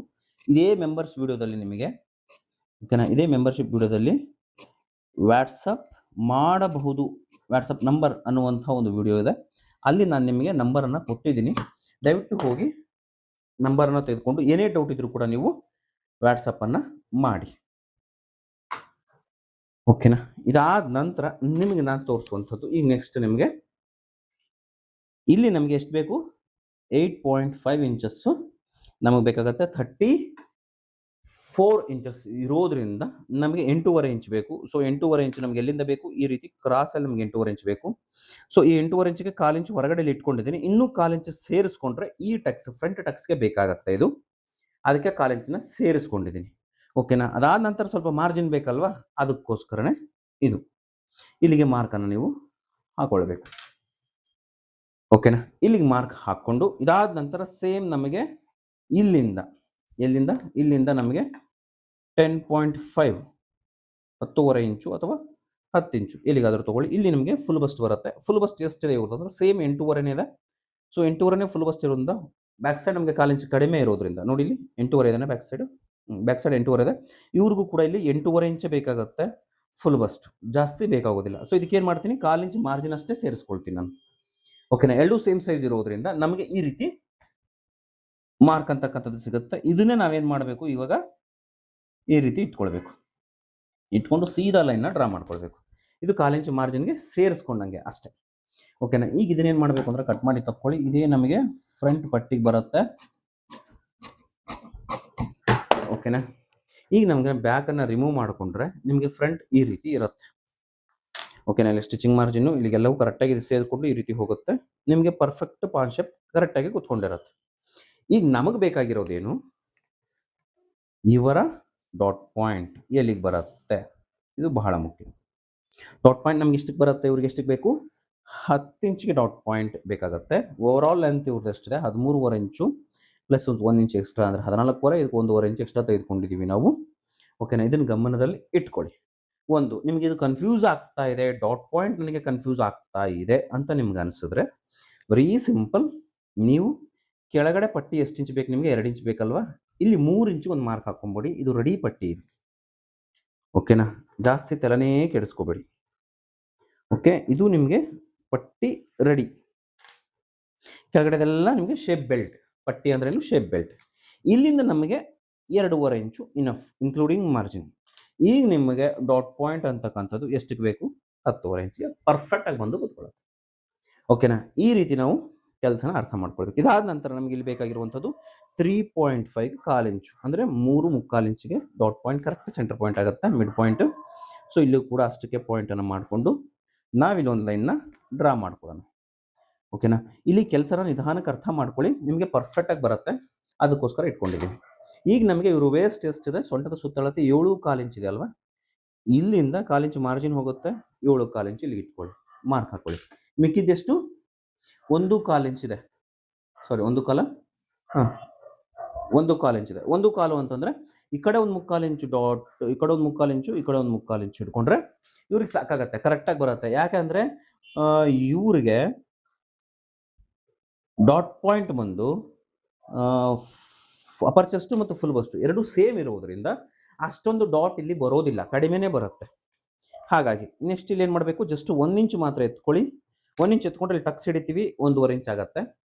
ಇದೇ ಮೆಂಬರ್ಸ್ ವಿಡಿಯೋದಲ್ಲಿ ನಿಮಗೆ, ಓಕೆನಾ, ಇದೇ ಮೆಂಬರ್ಶಿಪ್ ವಿಡಿಯೋದಲ್ಲಿ ವ್ಯಾಟ್ಸಪ್ ಮಾಡಬಹುದು ವ್ಯಾಟ್ಸಪ್ ನಂಬರ್ ಅನ್ನುವಂಥ ಒಂದು ವಿಡಿಯೋ ಇದೆ. ಅಲ್ಲಿ ನಾನು ನಿಮಗೆ ನಂಬರನ್ನು ಕೊಟ್ಟಿದ್ದೀನಿ. ದಯವಿಟ್ಟು ಹೋಗಿ ನಂಬರನ್ನು ತೆಗೆದುಕೊಂಡು ಏನೇ ಡೌಟ್ ಇದ್ರೂ ಕೂಡ ನೀವು ವ್ಯಾಟ್ಸಪ್ಪನ್ನು ಮಾಡಿ. ಓಕೆನಾ. ಇದಾದ ನಂತರ ನಿಮಗೆ ನಾನು ತೋರಿಸುವಂಥದ್ದು ಈಗ ನೆಕ್ಸ್ಟ್ ನಿಮಗೆ ಇಲ್ಲಿ ನಮಗೆ ಎಷ್ಟು ಬೇಕು, 8.5 ಇಂಚಸ್ಸು ನಮಗೆ ಬೇಕಾಗುತ್ತೆ. 34 ಇಂಚಸ್ ಇರೋದ್ರಿಂದ ನಮಗೆ 8.5 ಇಂಚ್ ಬೇಕು. ಸೊ 8.5 ಇಂಚ್ ನಮಗೆ ಎಲ್ಲಿಂದ ಬೇಕು, ಈ ರೀತಿ ಕ್ರಾಸಲ್ಲಿ ನಮಗೆ 8.5 ಇಂಚ್ ಬೇಕು. ಸೊ ಈ 8.5 ಇಂಚಿಗೆ 1/4 ಇಂಚ್ ಹೊರಗಡೆ ಇಟ್ಕೊಂಡಿದ್ದೀನಿ. ಇನ್ನೂ 1/4 ಇಂಚ್ ಸೇರಿಸ್ಕೊಂಡ್ರೆ ಈ ಟಕ್ಸ್ ಫ್ರಂಟ್ ಟಕ್ಸ್ಗೆ ಬೇಕಾಗುತ್ತೆ ಇದು, ಅದಕ್ಕೆ 1/4 ಇಂಚನ್ನ ಸೇರಿಸ್ಕೊಂಡಿದ್ದೀನಿ. ಓಕೆನಾ. ಅದಾದ ನಂತರ ಸ್ವಲ್ಪ ಮಾರ್ಜಿನ್ ಬೇಕಲ್ವಾ, ಅದಕ್ಕೋಸ್ಕರನೇ ಇದು ಇಲ್ಲಿಗೆ ಮಾರ್ಕನ್ನು ನೀವು ಹಾಕೊಳ್ಬೇಕು. ಓಕೆನಾ. ಇಲ್ಲಿಗೆ ಮಾರ್ಕ್ ಹಾಕ್ಕೊಂಡು ಇದಾದ ನಂತರ ಸೇಮ್ ನಮಗೆ ಇಲ್ಲಿಂದ ನಮಗೆ 10.5 10.5 ಇಂಚು ಅಥವಾ 10 ಇಂಚು ಎಲ್ಲಿಗಾದರೂ ತೊಗೊಳ್ಳಿ. ಇಲ್ಲಿ ನಿಮಗೆ ಫುಲ್ ಬಸ್ಟ್ ಬರುತ್ತೆ. ಫುಲ್ ಬಸ್ಟ್ ಎಷ್ಟಿದೆ ಇರೋದಂದ್ರೆ ಸೇಮ್ 8.5 ಇದೆ. ಸೊ 8.5 ಫುಲ್ ಬಸ್ಟ್ ಇರೋದ್ರಿಂದ ಬ್ಯಾಕ್ ಸೈಡ್ ನಮಗೆ 1/4 ಇಂಚ್ ಕಡಿಮೆ ಇರೋದ್ರಿಂದ ನೋಡಿ, ಇಲ್ಲಿ 8.5 ಇದೆ ಬ್ಯಾಕ್ ಸೈಡ್ 8.5 ಇದೆ. ಇವ್ರಿಗೂ ಕೂಡ ಇಲ್ಲಿ 8.5 ಇಂಚೇ ಬೇಕಾಗುತ್ತೆ ಫುಲ್ ಬಸ್ಟ್, ಜಾಸ್ತಿ ಬೇಕಾಗೋದಿಲ್ಲ. ಸೊ ಇದಕ್ಕೇನು ಮಾಡ್ತೀನಿ, 1/4 ಇಂಚ್ ಮಾರ್ಜಿನ್ ಅಷ್ಟೇ ಸೇರಿಸ್ಕೊಳ್ತೀನಿ ನಾನು. ಓಕೆನಾ. ಎರಡೂ ಸೇಮ್ ಸೈಜ್ ಇರೋದ್ರಿಂದ ನಮಗೆ ಈ ರೀತಿ ಮಾರ್ಕ್ ಅಂತಕ್ಕಂಥದ್ದು ಸಿಗುತ್ತೆ. ಇದನ್ನೇ ನಾವೇನು ಮಾಡಬೇಕು, ಇವಾಗ ಈ ರೀತಿ ಇಟ್ಕೊಂಡು ಸೀದಾ ಲೈನ್ನ ಡ್ರಾ ಮಾಡ್ಕೊಳ್ಬೇಕು. ಇದು 1/4 ಇಂಚ್ ಮಾರ್ಜಿನ್ಗೆ ಸೇರಿಸ್ಕೊಂಡಂಗೆ ಅಷ್ಟೇ. ಓಕೆನಾ. ಈಗ ಇದನ್ನೇನು ಮಾಡಬೇಕು ಅಂದರೆ ಕಟ್ ಮಾಡಿ ತಕ್ಕೊಳ್ಳಿ. ಇದೇ ನಮಗೆ ಫ್ರಂಟ್ ಪಟ್ಟಿಗೆ ಬರುತ್ತೆ. ಓಕೆನಾ. ಈಗ ನಮಗೆ ಬ್ಯಾಕನ್ನು ರಿಮೂವ್ ಮಾಡಿಕೊಂಡ್ರೆ ನಿಮಗೆ ಫ್ರಂಟ್ ಈ ರೀತಿ ಇರುತ್ತೆ. ಓಕೆನಾ. ಇಲ್ಲಿ ಸ್ಟಿಚಿಂಗ್ ಮಾರ್ಜಿನ್ನು ಇಲ್ಲಿಗೆಲ್ಲವೂ ಕರೆಕ್ಟಾಗಿ ಸೇರಿಕೊಂಡು ಈ ರೀತಿ ಹೋಗುತ್ತೆ. ನಿಮಗೆ ಪರ್ಫೆಕ್ಟ್ ಪಾನ್ ಶೇಪ್ ಕರೆಕ್ಟಾಗಿ ಕೂತ್ಕೊಂಡಿರುತ್ತೆ. ಈಗ ನಮಗೆ ಬೇಕಾಗಿರೋದೇನು, ಇವರ ಡಾಟ್ ಪಾಯಿಂಟ್ ಎಲ್ಲಿಗೆ ಬರುತ್ತೆ, ಇದು ಬಹಳ ಮುಖ್ಯ. ಡಾಟ್ ಪಾಯಿಂಟ್ ನಮ್ಗೆ ಎಷ್ಟಕ್ಕೆ ಬರುತ್ತೆ, ಇವ್ರಿಗೆ ಎಷ್ಟಕ್ಕೆ ಬೇಕು, 10 ಇಂಚಿಗೆ ಡಾಟ್ ಪಾಯಿಂಟ್ ಬೇಕಾಗುತ್ತೆ. ಓವರ್ ಆಲ್ ಲೆಂತ್ ಇವ್ರದ್ದು ಎಷ್ಟಿದೆ, 13.5 ಇಂಚು ಪ್ಲಸ್ 1 ಇಂಚ್ ಎಕ್ಸ್ಟ್ರಾ ಅಂದರೆ 14.5, ಇದಕ್ಕೆ 1.5 ಇಂಚ್ ಎಕ್ಸ್ಟ್ರಾ ತೆಗೆದುಕೊಂಡಿದ್ದೀವಿ ನಾವು. ಓಕೆನಾ. ಇದನ್ನು ಗಮನದಲ್ಲಿ ಇಟ್ಕೊಳ್ಳಿ. ನಿಮಗೆ ಇದು ಕನ್ಫ್ಯೂಸ್ ಆಗ್ತಾ ಇದೆ, ಡಾಟ್ ಪಾಯಿಂಟ್ ನನಗೆ ಕನ್ಫ್ಯೂಸ್ ಆಗ್ತಾ ಇದೆ ಅಂತ ನಿಮ್ಗೆ ಅನಿಸಿದ್ರೆ ವೆರಿ ಸಿಂಪಲ್, ನೀವು ಕೆಳಗಡೆ ಪಟ್ಟಿ ಎಷ್ಟು ಇಂಚ್ ಬೇಕು ನಿಮಗೆ, 2 ಇಂಚ್ ಬೇಕಲ್ವಾ, ಇಲ್ಲಿ 3 ಇಂಚು ಒಂದು ಮಾರ್ಕ್ ಹಾಕ್ಕೊಂಬಿಡಿ. ಇದು ರೆಡಿ ಪಟ್ಟಿ ಇದು. ಓಕೆನಾ. ಜಾಸ್ತಿ ತಲೆನೇ ಕೆಡಿಸ್ಕೋಬೇಡಿ. ಓಕೆ. ಇದು ನಿಮಗೆ ಪಟ್ಟಿ ರೆಡಿ. ಕೆಳಗಡೆದೆಲ್ಲ ನಿಮಗೆ ಶೇಪ್ ಬೆಲ್ಟ್. ಪಟ್ಟಿ ಅಂದ್ರೇನು, ಶೇಪ್ ಬೆಲ್ಟ್. ಇಲ್ಲಿಂದ ನಮಗೆ 2.5 ಇಂಚು ಇನಫ್ ಇನ್ಕ್ಲೂಡಿಂಗ್ ಮಾರ್ಜಿನ್. ಈಗ ನಿಮಗೆ ಡಾಟ್ ಪಾಯಿಂಟ್ ಅಂತಕ್ಕಂಥದ್ದು ಎಷ್ಟಕ್ಕೆ ಬೇಕು, 10.5 ಇಂಚಿಗೆ ಪರ್ಫೆಕ್ಟಾಗಿ ಬಂದು ಕೂತ್ಕೊಳ್ಳುತ್ತೆ. ಓಕೆನಾ. ಈ ರೀತಿ ನಾವು ಕೆಲಸನ ಅರ್ಥ ಮಾಡ್ಕೊಳ್ಬೇಕು. ಇದಾದ ನಂತರ ನಮಗೆ ಇಲ್ಲಿ ಬೇಕಾಗಿರುವಂಥದ್ದು 3.5 1/4 ಇಂಚು ಅಂದರೆ 3.25 ಇಂಚಿಗೆ dot point correct centre point ಆಗುತ್ತೆ, ಮಿಡ್ ಪಾಯಿಂಟ್. ಸೊ ಇಲ್ಲೂ ಕೂಡ ಅಷ್ಟಕ್ಕೆ ಪಾಯಿಂಟನ್ನು ಮಾಡಿಕೊಂಡು ನಾವಿಲ್ಲೊಂದು ಲೈನ್ನ ಡ್ರಾ ಮಾಡ್ಕೊಳ್ಳೋಣ. ಓಕೆನಾ. ಇಲ್ಲಿ ಕೆಲಸನ ನಿಧಾನಕ್ಕೆ ಅರ್ಥ ಮಾಡ್ಕೊಳ್ಳಿ, ನಿಮಗೆ ಪರ್ಫೆಕ್ಟಾಗಿ ಬರುತ್ತೆ, ಅದಕ್ಕೋಸ್ಕರ ಇಟ್ಕೊಂಡಿದ್ದೀವಿ. ಈಗ ನಮಗೆ ಇವರು ವೇಸ್ಟ್ ಎಷ್ಟಿದೆ, ಸೊಂಟದ ಸುತ್ತಳತೆ 7.25 ಇಂಚ್ ಇದೆ ಅಲ್ವಾ, ಇಲ್ಲಿಂದ 1/4 ಇಂಚ್ ಮಾರ್ಜಿನ್ ಹೋಗುತ್ತೆ, 7.25 ಇಂಚ್ ಇಲ್ಲಿಗೆ ಇಟ್ಕೊಳ್ಳಿ, ಮಾರ್ಕ್ ಹಾಕೊಳ್ಳಿ. ಮಿಕ್ಕಿದ್ದೆಷ್ಟು, 1/4 ಇಂಚ್ ಇದೆ. ಸಾರಿ 1/4 1/4 ಇಂಚ್ ಇದೆ. 1/4 ಅಂತಂದರೆ ಈ ಕಡೆ ಒಂದು 3/4 ಇಂಚು ಡಾಟ್, ಈ ಕಡೆ ಒಂದು 3/4 ಇಂಚು, ಈ ಕಡೆ ಒಂದು 3/4 ಇಂಚು ಇಟ್ಕೊಂಡ್ರೆ ಇವ್ರಿಗೆ ಸಾಕಾಗತ್ತೆ, ಕರೆಕ್ಟಾಗಿ ಬರುತ್ತೆ. ಯಾಕೆಂದರೆ ಇವ್ರಿಗೆ ಡಾಟ್ ಪಾಯಿಂಟ್ ಬಂದು ಅಪರ್ ಚೆಸ್ಟ್ ಮತ್ತು ಫುಲ್ ಬಸ್ಟು ಎರಡೂ ಸೇಮ್ ಇರೋದ್ರಿಂದ ಅಷ್ಟೊಂದು ಡಾಟ್ ಇಲ್ಲಿ ಬರೋದಿಲ್ಲ, ಕಡಿಮೆನೇ ಬರುತ್ತೆ. ಹಾಗಾಗಿ ನೆಕ್ಸ್ಟ್ ಇಲ್ಲಿ ಏನು ಮಾಡಬೇಕು, ಜಸ್ಟ್ 1 ಇಂಚ್ ಮಾತ್ರ ಎತ್ಕೊಳ್ಳಿ. 1 ಇಂಚ್ ಎತ್ಕೊಂಡ್ರೆ ಇಲ್ಲಿ ಟಕ್ಸ್ ಹಿಡಿತೀವಿ, 1.5 ಇಂಚ್ ಆಗುತ್ತೆ.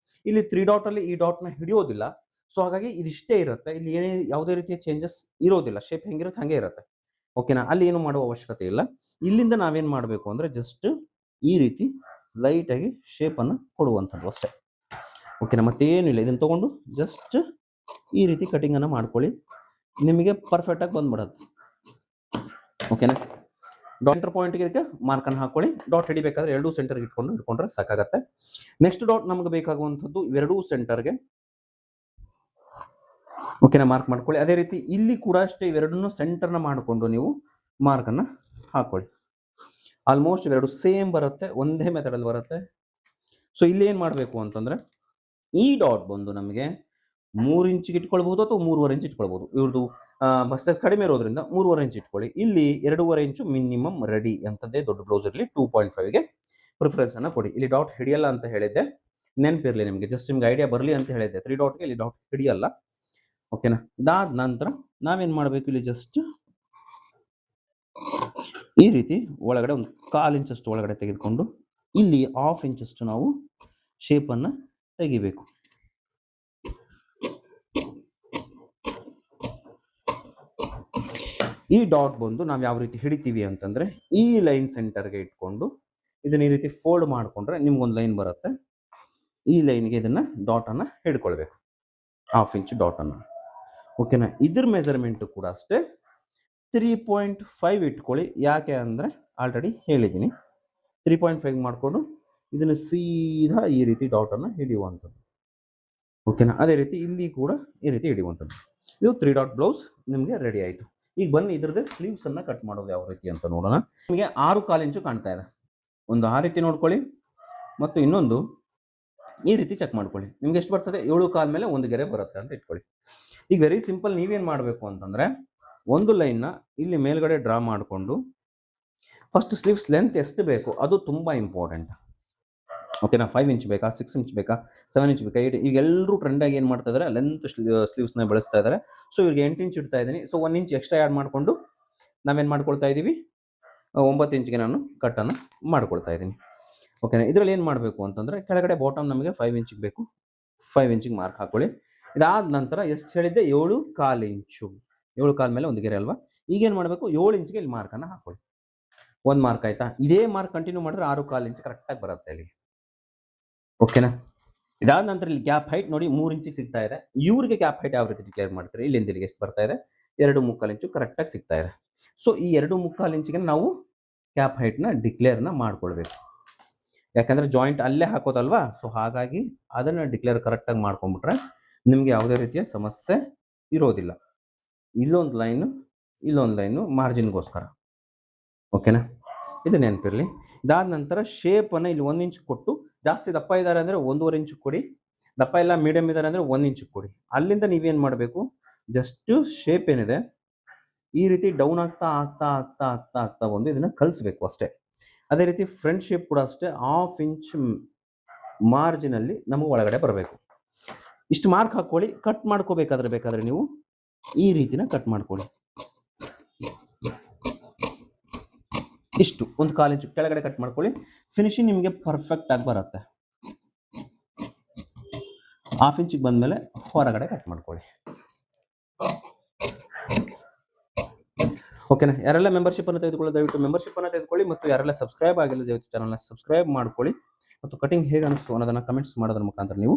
ಇಲ್ಲಿ 3 ಡಾಟಲ್ಲಿ ಈ ಡಾಟ್ನ ಹಿಡಿಯೋದಿಲ್ಲ, ಸೊ ಹಾಗಾಗಿ ಇದಿಷ್ಟೇ ಇರುತ್ತೆ. ಇಲ್ಲಿ ಯಾವುದೇ ರೀತಿಯ ಚೇಂಜಸ್ ಇರೋದಿಲ್ಲ. ಶೇಪ್ ಹೆಂಗಿರುತ್ತೆ ಹಾಗೆ ಇರುತ್ತೆ. ಓಕೆನಾ? ಅಲ್ಲಿ ಏನು ಮಾಡುವ ಅವಶ್ಯಕತೆ ಇಲ್ಲ. ಇಲ್ಲಿಂದ ನಾವೇನು ಮಾಡಬೇಕು ಅಂದರೆ ಜಸ್ಟ್ ಈ ರೀತಿ ಲೈಟಾಗಿ ಶೇಪನ್ನು ಕೊಡುವಂಥದ್ದು ಅಷ್ಟೇ. ಓಕೆನಾ? ಮತ್ತೇನು ಇಲ್ಲ. ಇದನ್ನು ತೊಗೊಂಡು ಜಸ್ಟ್ ಈ ರೀತಿ ಕಟಿಂಗನ್ನು ಮಾಡ್ಕೊಳ್ಳಿ, ನಿಮಗೆ ಪರ್ಫೆಕ್ಟಾಗಿ ಬಂದ್ಬಿಡುತ್ತೆ. ಓಕೆನಾ? ಡಾಟ್ ಪಾಯಿಂಟ್ಗೆ ಇದಕ್ಕೆ ಮಾರ್ಕನ್ನು ಹಾಕೊಳ್ಳಿ. ಡಾಟ್ ಹಿಡಿಬೇಕಾದ್ರೆ ಎರಡೂ ಸೆಂಟರ್ಗೆ ಇಟ್ಕೊಂಡ್ರೆ ಸಾಕಾಗತ್ತೆ. ನೆಕ್ಸ್ಟ್ ಡಾಟ್ ನಮಗೆ ಬೇಕಾಗುವಂಥದ್ದು ಇವೆರಡೂ ಸೆಂಟರ್ಗೆ. ಓಕೆನಾ? ಮಾರ್ಕ್ ಮಾಡ್ಕೊಳ್ಳಿ. ಅದೇ ರೀತಿ ಇಲ್ಲಿ ಕೂಡ ಅಷ್ಟೇ ಇವೆರಡನ್ನೂ ಸೆಂಟರ್ನ ಮಾಡಿಕೊಂಡು ನೀವು ಮಾರ್ಕನ್ನು ಹಾಕೊಳ್ಳಿ. ಆಲ್ಮೋಸ್ಟ್ ಇವೆರಡು ಸೇಮ್ ಬರುತ್ತೆ, ಒಂದೇ ಮೆಥಡಲ್ಲಿ ಬರುತ್ತೆ. ಸೊ ಇಲ್ಲಿ ಏನು ಮಾಡಬೇಕು ಅಂತಂದರೆ ಈ ಡಾಟ್ ಬಂದು ನಮಗೆ 3 ಇಂಚಿಗೆ ಇಟ್ಕೊಳ್ಬಹುದು ಅಥವಾ 3.5 ಇಂಚ್ ಇಟ್ಕೊಳ್ಬಹುದು. ಇವ್ರದ್ದು ಬಸ್ಸಸ್ ಕಡಿಮೆ ಇರೋದ್ರಿಂದ 3.5 ಇಂಚ್ ಇಟ್ಕೊಳ್ಳಿ. ಇಲ್ಲಿ 2.5 ಇಂಚು ಮಿನಿಮಮ್ ರೆಡಿ ಅಂತದ್ದೇ ದೊಡ್ಡ ಬ್ಲೌಸ್ ಇರಲಿ. 2.5ಗೆ ಪ್ರಿಫರೆನ್ಸನ್ನು ಕೊಡಿ. ಇಲ್ಲಿ ಡಾಟ್ ಹಿಡಿಯಲ್ಲ ಅಂತ ಹೇಳಿದ್ದೆ, ನೆನಪಿರಲಿ ನಿಮಗೆ, ಜಸ್ಟ್ ನಿಮ್ಗೆ ಐಡಿಯಾ ಬರಲಿ ಅಂತ ಹೇಳಿದ್ದೆ. 3 ಡಾಟ್ಗೆ ಇಲ್ಲಿ ಡಾಟ್ ಹಿಡಿಯಲ್ಲ. ಓಕೆನಾ? ಇದಾದ ನಂತರ ನಾವೇನು ಮಾಡಬೇಕು, ಇಲ್ಲಿ ಜಸ್ಟ್ ಈ ರೀತಿ ಒಳಗಡೆ ಒಂದು 1/4 ಇಂಚಷ್ಟು ಒಳಗಡೆ ತೆಗೆದುಕೊಂಡು ಇಲ್ಲಿ 1/2 ಇಂಚಷ್ಟು ನಾವು ಶೇಪನ್ನು ತೆಗಿಬೇಕು. ಈ ಡಾಟ್ ಬಂದು ನಾವು ಯಾವ ರೀತಿ ಹಿಡಿತೀವಿ ಅಂತಂದರೆ ಈ ಲೈನ್ ಸೆಂಟರ್ಗೆ ಇಟ್ಕೊಂಡು ಇದನ್ನ ಈ ರೀತಿ ಫೋಲ್ಡ್ ಮಾಡಿಕೊಂಡ್ರೆ ನಿಮ್ಗೊಂದು ಲೈನ್ ಬರುತ್ತೆ. ಈ ಲೈನ್ಗೆ ಇದನ್ನು ಡಾಟನ್ನು ಹಿಡ್ಕೊಳ್ಬೇಕು, 1/2 ಇಂಚ್ ಡಾಟನ್ನು. ಓಕೆನಾ? ಇದ್ರ ಮೆಜರ್ಮೆಂಟು ಕೂಡ ಅಷ್ಟೇ 3.5 ಇಟ್ಕೊಳ್ಳಿ. ಯಾಕೆ ಅಂದರೆ ಆಲ್ರೆಡಿ ಹೇಳಿದ್ದೀನಿ. 3.5 ಮಾಡಿಕೊಂಡು ಇದನ್ನು ಸೀದಾ ಈ ರೀತಿ ಡಾಟನ್ನು ಹಿಡಿಯುವಂಥದ್ದು. ಓಕೆನಾ? ಅದೇ ರೀತಿ ಇಲ್ಲಿ ಕೂಡ ಈ ರೀತಿ ಹಿಡಿಯುವಂಥದ್ದು. ಇದು 3 ಡಾಟ್ ಬ್ಲೌಸ್ ನಿಮಗೆ ರೆಡಿ ಆಯಿತು. ಈಗ ಬನ್ನಿ ಇದ್ರದ್ದೇ ಸ್ಲೀವ್ಸನ್ನು ಕಟ್ ಮಾಡೋದು ಯಾವ ರೀತಿ ಅಂತ ನೋಡೋಣ. ನಿಮಗೆ 6.25 ಇಂಚು ಕಾಣ್ತಾ ಇದೆ. ಒಂದು ಆ ರೀತಿ ನೋಡ್ಕೊಳ್ಳಿ, ಮತ್ತು ಇನ್ನೊಂದು ಈ ರೀತಿ ಚೆಕ್ ಮಾಡ್ಕೊಳ್ಳಿ. ನಿಮ್ಗೆ ಎಷ್ಟು ಬರ್ತದೆ? 7.25 ಮೇಲೆ ಒಂದು ಗೆರೆ ಬರುತ್ತೆ ಅಂತ ಇಟ್ಕೊಳ್ಳಿ. ಈಗ ವೆರಿ ಸಿಂಪಲ್. ನೀವೇನು ಮಾಡಬೇಕು ಅಂತಂದರೆ ಒಂದು ಲೈನ್ನ ಇಲ್ಲಿ ಮೇಲ್ಗಡೆ ಡ್ರಾ ಮಾಡಿಕೊಂಡು ಫಸ್ಟ್ ಸ್ಲೀವ್ಸ್ ಲೆಂತ್ ಎಷ್ಟು ಬೇಕು ಅದು ತುಂಬ ಇಂಪಾರ್ಟೆಂಟ್. ಓಕೆನಾ? 5 ಇಂಚ್ ಬೇಕಾ, 6 ಇಂಚ್ ಬೇಕಾ, 7 ಇಂಚ್ ಬೇಕಾ? ಈಗ ಎಲ್ಲರೂ ಟ್ರೆಂಡಾಗಿ ಏನು ಮಾಡ್ತಾ ಇದ್ದಾರೆ, ಲೆಂತ್ ಸ್ಲೀವ್ಸ್ನ ಬೆಳೆಸ್ತಾ ಇದ್ದಾರೆ. ಸೊ ಇವ್ರಿಗೆ 8 ಇಂಚ್ ಇಡ್ತಾ ಇದ್ದೀನಿ. ಸೊ 1 ಇಂಚ್ ಎಕ್ಸ್ಟ್ರಾ ಆ್ಯಡ್ ಮಾಡಿಕೊಂಡು ನಾವೇನು ಮಾಡ್ಕೊಳ್ತಾ ಇದ್ದೀವಿ, 9 ಇಂಚ್ಗೆ ನಾನು ಕಟ್ಟನ್ನು ಮಾಡ್ಕೊಳ್ತಾ ಇದ್ದೀನಿ. ಓಕೆನಾ? ಇದರಲ್ಲಿ ಏನು ಮಾಡಬೇಕು ಅಂತಂದರೆ ಕೆಳಗಡೆ ಬಾಟಮ್ ನಮಗೆ 5 ಇಂಚಿಗೆ ಬೇಕು. 5 ಇಂಚಿಗೆ ಮಾರ್ಕ್ ಹಾಕೊಳ್ಳಿ. ಇದಾದ ನಂತರ ಎಷ್ಟು ಹೇಳಿದ್ದೆ? 7.25 ಇಂಚು. 7.25 ಮೇಲೆ ಒಂದು ಗೆರೆ ಅಲ್ವಾ? ಈಗೇನು ಮಾಡಬೇಕು, 7 ಇಂಚ್ಗೆ ಇಲ್ಲಿ ಮಾರ್ಕನ್ನು ಹಾಕೊಳ್ಳಿ. ಒಂದು ಮಾರ್ಕ್ ಆಯಿತಾ? ಇದೇ ಮಾರ್ಕ್ ಕಂಟಿನ್ಯೂ ಮಾಡಿದ್ರೆ 6.25 ಇಂಚ್ ಕರೆಕ್ಟಾಗಿ ಬರುತ್ತೆ ಇಲ್ಲಿ. ಓಕೆನಾ? ಇದಾದ ನಂತರ ಇಲ್ಲಿ ಗ್ಯಾಪ್ ಹೈಟ್ ನೋಡಿ 3 ಇಂಚಿಗೆ ಸಿಗ್ತಾ ಇದೆ. ಇವ್ರಿಗೆ ಗ್ಯಾಪ್ ಹೈಟ್ ಯಾವ ರೀತಿ ಡಿಕ್ಲೇರ್ ಮಾಡ್ತೀರಿ? ಇಲ್ಲಿಂದ ಇಲ್ಲಿಗೆ ಎಷ್ಟು ಬರ್ತಾ ಇದೆ? 2.25 ಇಂಚು ಕರೆಕ್ಟಾಗಿ ಸಿಗ್ತಾ ಇದೆ. ಸೊ ಈ 2.25 ಇಂಚಿಗೆ ನಾವು ಗ್ಯಾಪ್ ಹೈಟ್ನ ಡಿಕ್ಲೇರ್ನ ಮಾಡ್ಕೊಳ್ಬೇಕು. ಯಾಕಂದರೆ ಜಾಯಿಂಟ್ ಅಲ್ಲೇ ಹಾಕೋದಲ್ವಾ? ಸೊ ಹಾಗಾಗಿ ಅದನ್ನು ಡಿಕ್ಲೇರ್ ಕರೆಕ್ಟಾಗಿ ಮಾಡ್ಕೊಂಡ್ಬಿಟ್ರೆ ನಿಮಗೆ ಯಾವುದೇ ರೀತಿಯ ಸಮಸ್ಯೆ ಇರೋದಿಲ್ಲ. ಇಲ್ಲೊಂದು ಲೈನು, ಇಲ್ಲೊಂದು ಲೈನು ಮಾರ್ಜಿನ್ಗೋಸ್ಕರ. ಓಕೆನಾ? ಇದು ನೆನಪಿರಲಿ. ಇದಾದ ನಂತರ ಶೇಪನ್ನು ಇಲ್ಲಿ 1 ಇಂಚ್ ಕೊಟ್ಟು, ಜಾಸ್ತಿ ದಪ್ಪ ಇದ್ದಾರೆ ಅಂದರೆ 1.5 ಇಂಚು ಕೊಡಿ, ದಪ್ಪ ಎಲ್ಲ ಮೀಡಿಯಮ್ ಇದ್ದಾರೆ ಅಂದರೆ 1 ಇಂಚು ಕೊಡಿ. ಅಲ್ಲಿಂದ ನೀವೇನು ಮಾಡಬೇಕು, ಜಸ್ಟ್ ಶೇಪ್ ಏನಿದೆ ಈ ರೀತಿ ಡೌನ್ ಆಗ್ತಾ ಆಗ್ತಾ ಆಗ್ತಾ ಆಗ್ತಾ ಆಗ್ತಾ ಬಂದು ಇದನ್ನು ಕಲಿಸ್ಬೇಕು ಅಷ್ಟೇ. ಅದೇ ರೀತಿ ಫ್ರಂಟ್ ಶೇಪ್ ಕೂಡ ಅಷ್ಟೇ 1/2 ಇಂಚ್ ಮಾರ್ಜಿನಲ್ಲಿ ನಮಗೆ ಒಳಗಡೆ ಬರಬೇಕು. ಇಷ್ಟು ಮಾರ್ಕ್ ಹಾಕ್ಕೊಳ್ಳಿ. ಕಟ್ ಬೇಕಾದ್ರೆ ನೀವು ಈ ರೀತಿನ ಕಟ್ ಮಾಡ್ಕೊಳ್ಳಿ. ಇಷ್ಟು ಒಂದು 1/4 ಇಂಚು ಕೆಳಗಡೆ ಕಟ್ ಮಾಡ್ಕೊಳ್ಳಿ. ಫಿನಿಶಿಂಗ್ ನಿಮಗೆ ಪರ್ಫೆಕ್ಟ್ ಆಗಿ ಬರುತ್ತೆ. 1/2 ಇಂಚಿಗೆ ಬಂದಮೇಲೆ ಹೊರಗಡೆ ಕಟ್ ಮಾಡ್ಕೊಳ್ಳಿ. ಓಕೆನಾ? ಯಾರೆಲ್ಲ ಮೆಂಬರ್ಶಿಪ್ಪನ್ನು ತೆಗೆದುಕೊಳ್ಳೋದು ದಯವಿಟ್ಟು ಮೆಂಬರ್ಶಿಪ್ಪನ್ನು ತೆಗೆದುಕೊಳ್ಳಿ, ಮತ್ತು ಯಾರೆಲ್ಲ ಸಬ್ಸ್ಕ್ರೈಬ್ ಆಗಿಲ್ಲ ದಯವಿಟ್ಟು ಚಾನಲ್ನ ಸಬ್ಸ್ಕ್ರೈಬ್ ಮಾಡ್ಕೊಳ್ಳಿ, ಮತ್ತು ಕಟಿಂಗ್ ಹೇಗೆ ಅನಿಸ್ತು ಅನ್ನೋದನ್ನು ಕಮೆಂಟ್ಸ್ ಮಾಡೋದ್ರ ಮುಖಾಂತರ ನೀವು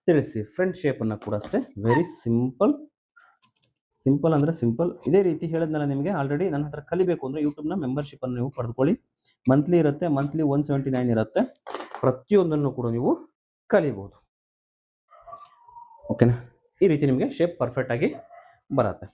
ತಿಳಿಸಿ. ಫ್ರಂಟ್ ಶೇಪನ್ನು ಕೂಡ ಅಷ್ಟೇ ವೆರಿ ಸಿಂಪಲ್ ಅಂದರೆ ಸಿಂಪಲ್. ಇದೇ ರೀತಿ ಹೇಳಿದ್ನಲ್ಲ ನಿಮಗೆ ಆಲ್ರೆಡಿ. ನನ್ನ ಹತ್ರ ಕಲಿಬೇಕು ಅಂದರೆ ಯೂಟ್ಯೂಬ್ನ ಮೆಂಬರ್ಶಿಪ್ಪನ್ನು ನೀವು ಪಡೆದುಕೊಳ್ಳಿ. ಮಂತ್ಲಿ ಇರುತ್ತೆ, ಮಂತ್ಲಿ 179 ಇರುತ್ತೆ. ಪ್ರತಿಯೊಂದನ್ನು ಕೂಡ ನೀವು ಕಲಿಬೋದು. ಓಕೆನಾ? ಈ ರೀತಿ ನಿಮಗೆ ಶೇಪ್ ಪರ್ಫೆಕ್ಟಾಗಿ ಬರುತ್ತೆ.